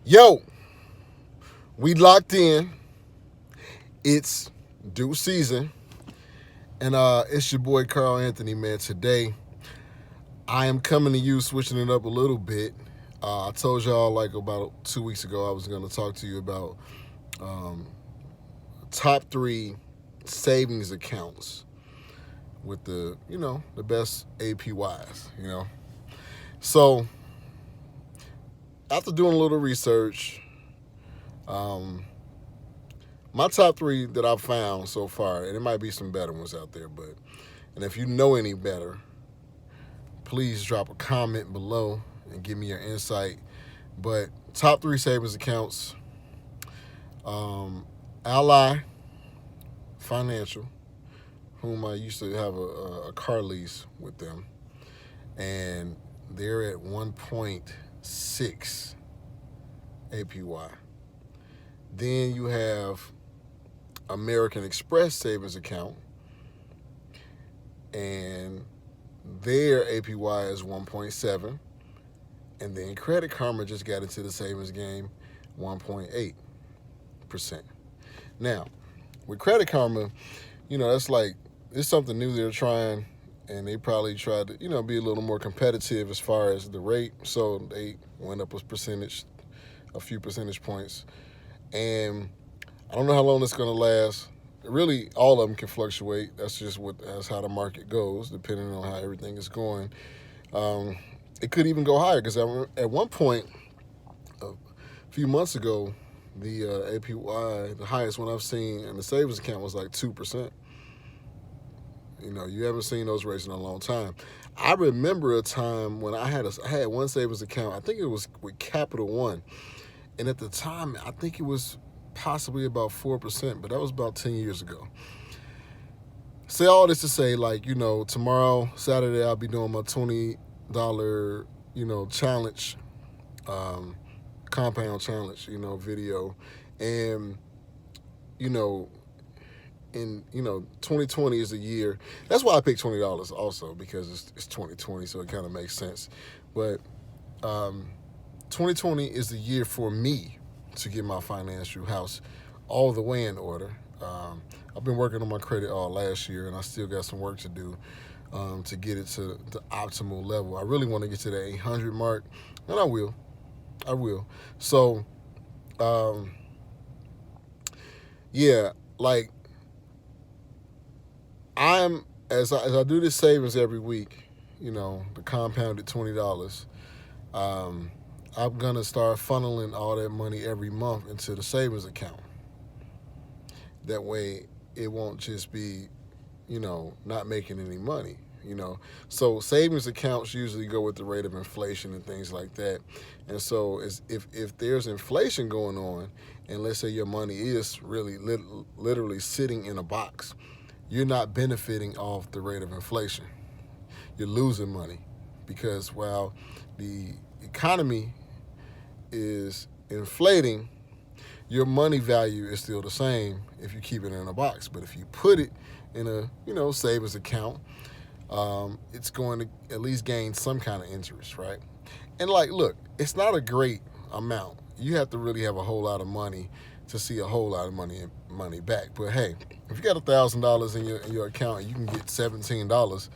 Yo, we locked in. It's due season. And it's your boy Carl Anthony, man. Today, I am coming to you switching it up a little bit. I told y'all like about 2 weeks ago I was going to talk to you about um, top three savings accounts with the best APYs. So after doing a little research, um, my top three that I've found so far, and there might be some better ones out there, and if you know any better, please drop a comment below and give me your insight. But top three savings accounts, um, Ally Financial, whom I used to have a car lease with them, and they're at 1.6 APY. Then you have American Express savings account, and their APY is 1.7. And then Credit Karma just got into the savings game, 1.8%. Now, with Credit Karma, that's like, it's something new they're trying, and they probably tried to, be a little more competitive as far as the rate. So they went up a few percentage points. And I don't know how long it's going to last. Really, all of them can fluctuate. That's how the market goes, depending on how everything is going. It could even go higher because at one point, a few months ago, the APY, the highest one I've seen in the savings account was like 2%. You haven't seen those rates in a long time. I remember a time when I had one savings account. I think it was with Capital One, and at the time, I think it was possibly about 4%, but that was about 10 years ago. Say all this to say, tomorrow, Saturday, I'll be doing my $20, challenge, compound challenge, video. And, you know, 2020 is a year. That's why I picked $20 also, because it's 2020, so it kind of makes sense. But 2020 is the year for me to get my financial house all the way in order. I've been working on my credit all last year, and I still got some work to do to get it to the optimal level. I really want to get to the 800 mark, and I will. So, yeah, like as I do this savings every week, the compounded $20. I'm gonna start funneling all that money every month into the savings account. That way, it won't just be, not making any money. So savings accounts usually go with the rate of inflation and things like that. And so, if there's inflation going on, and let's say your money is really literally sitting in a box, you're not benefiting off the rate of inflation. You're losing money because while the economy is inflating, your money value is still the same if you keep it in a box. But if you put it in a savings account, it's going to at least gain some kind of interest, right? And look, it's not a great amount. You have to really have a whole lot of money to see a whole lot of money back. But hey, if you got $1,000 in your account and you can get $17,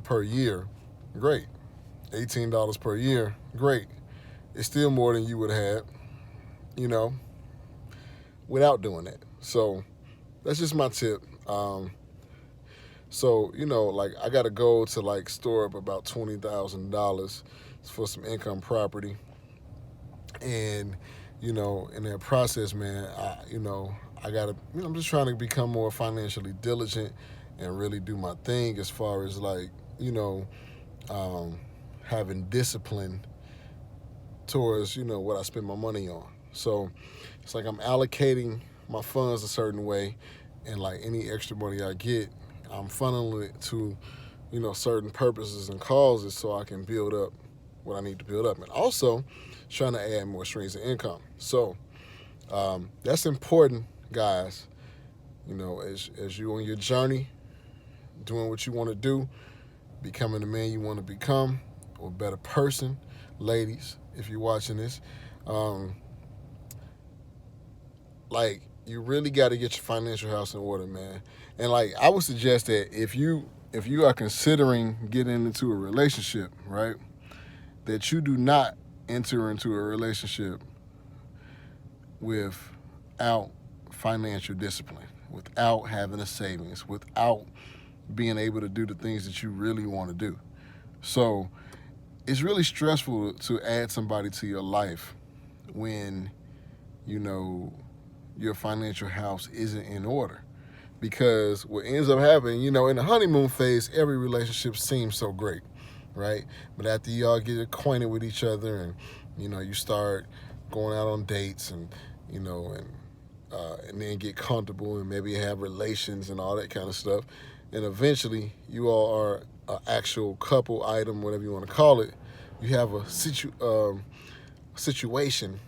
per year, great. $18 per year, great. It's still more than you would have, without doing that. So that's just my tip. So I got a goal to store up about $20,000 for some income property, and in that process, man, I gotta, I'm just trying to become more financially diligent and really do my thing as far as um, having discipline towards what I spend my money on. So it's like I'm allocating my funds a certain way, and any extra money I get, I'm funneling it to certain purposes and causes so I can build up what I need to build up, and also trying to add more streams of income. So that's important, guys. As you on your journey, doing what you want to do, becoming the man you want to become, or a better person, ladies, if you're watching this. like, you really got to get your financial house in order, man. And like, I would suggest that if you are considering getting into a relationship, right, that you do not enter into a relationship without financial discipline, without having a savings, without being able to do the things that you really want to do. So it's really stressful to add somebody to your life when, you know, your financial house isn't in order. Because what ends up happening, you know, in the honeymoon phase, every relationship seems so great, right? But after y'all get acquainted with each other and, you know, you start going out on dates and, you know, and then get comfortable and maybe have relations and all that kind of stuff, and eventually you all are an actual couple item, whatever you want to call it. You have a situation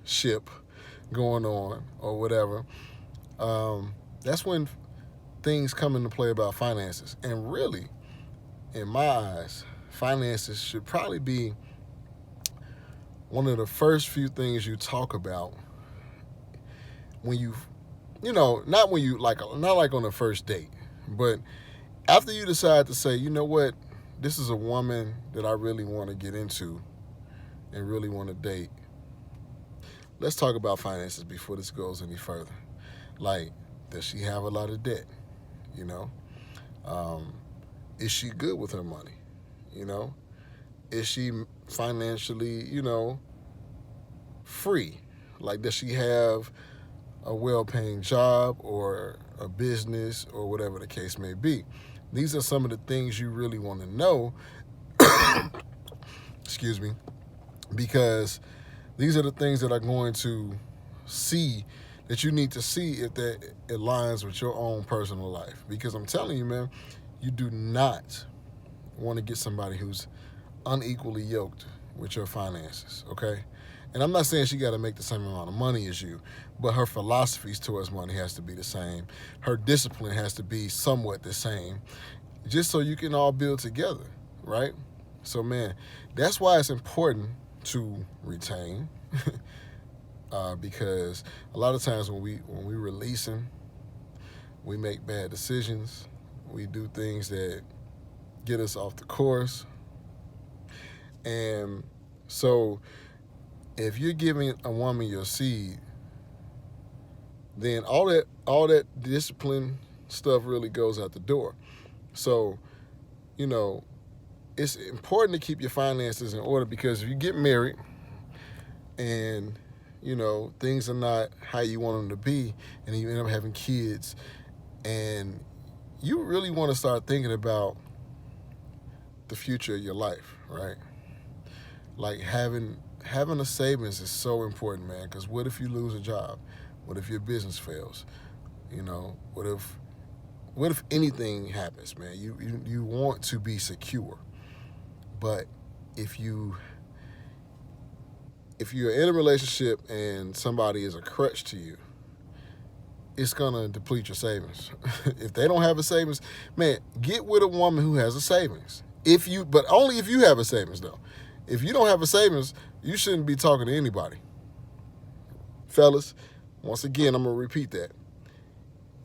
ship going on or whatever. That's when things come into play about finances. And really, in my eyes, finances should probably be one of the first few things you talk about when you know, not when you not like on the first date, but after you decide to say, you know what, this is a woman that I really want to get into and really want to date. Let's talk about finances before this goes any further. Like, does she have a lot of debt? You know, is she good with her money? You know, is she financially, you know, free? Like, does she have a well-paying job or a business or whatever the case may be? These are some of the things you really want to know. Excuse me, because these are the things that are going to see that you need to see if that aligns with your own personal life. Because I'm telling you, man, you do not want to get somebody who's unequally yoked with your finances, okay? And I'm not saying she got to make the same amount of money as you, but her philosophies towards money has to be the same. Her discipline has to be somewhat the same, just so you can all build together, right? So, man, that's why it's important to retain. Because a lot of times when we releasing, we make bad decisions. We do things that get us off the course. And so if you're giving a woman your seed, then all that discipline stuff really goes out the door. So, you know, it's important to keep your finances in order, because if you get married and, you know, things are not how you want them to be, and you end up having kids, and you really want to start thinking about the future of your life, right? Like, having a savings is so important, man, because what if you lose a job? What if your business fails? You know, what if anything happens, man? You want to be secure. But if you're in a relationship and somebody is a crutch to you, it's gonna deplete your savings. If they don't have a savings, man, get with a woman who has a savings. But only if you have a savings, though. If you don't have a savings, you shouldn't be talking to anybody. Fellas, once again, I'm gonna repeat that.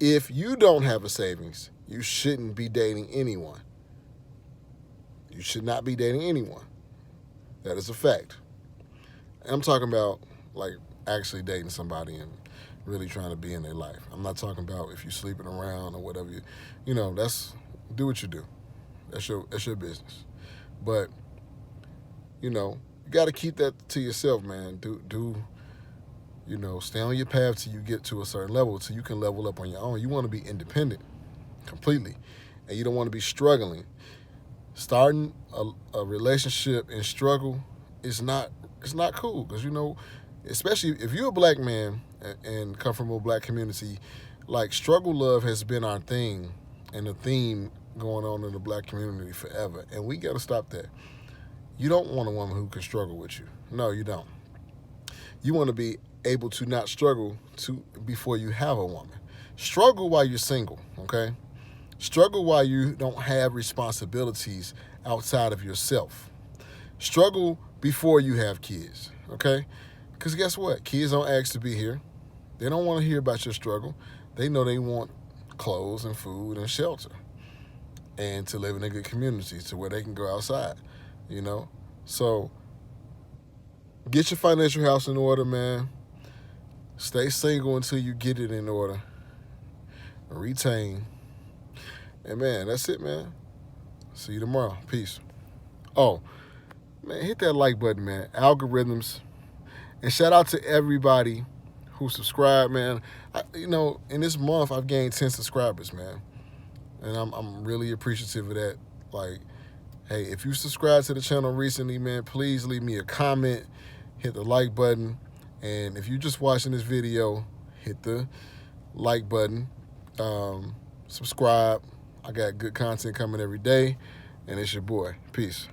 If you don't have a savings, you shouldn't be dating anyone. You should not be dating anyone. That is a fact. And I'm talking about, like, actually dating somebody and really trying to be in their life. I'm not talking about if you're sleeping around or whatever. You know, do what you do. That's your business. But, you know, you got to keep that to yourself, man. You know, stay on your path till you get to a certain level, till you can level up on your own. You want to be independent completely, and you don't want to be struggling. Starting a relationship and struggle is not cool, because, you know, especially if you're a black man and come from a black community, like, struggle love has been our thing and the theme going on in the black community forever, and we got to stop that. You don't want a woman who can struggle with you. No, you don't. You want to be able to not struggle before you have a woman. Struggle while you're single, okay? Struggle while you don't have responsibilities outside of yourself. Struggle before you have kids, okay? Because guess what? Kids don't ask to be here. They don't want to hear about your struggle. They know they want clothes and food and shelter and to live in a good community to where they can go outside, you know? So get your financial house in order, man. Stay single until you get it in order. Retain. And, man, that's it, man. See you tomorrow. Peace. Oh, man, hit that like button, man. Algorithms. And shout out to everybody who subscribed, man. In this month, I've gained 10 subscribers, man. And I'm really appreciative of that. Like, hey, if you subscribed to the channel recently, man, please leave me a comment. Hit the like button. And if you're just watching this video, hit the like button. Subscribe. I got good content coming every day. And it's your boy. Peace.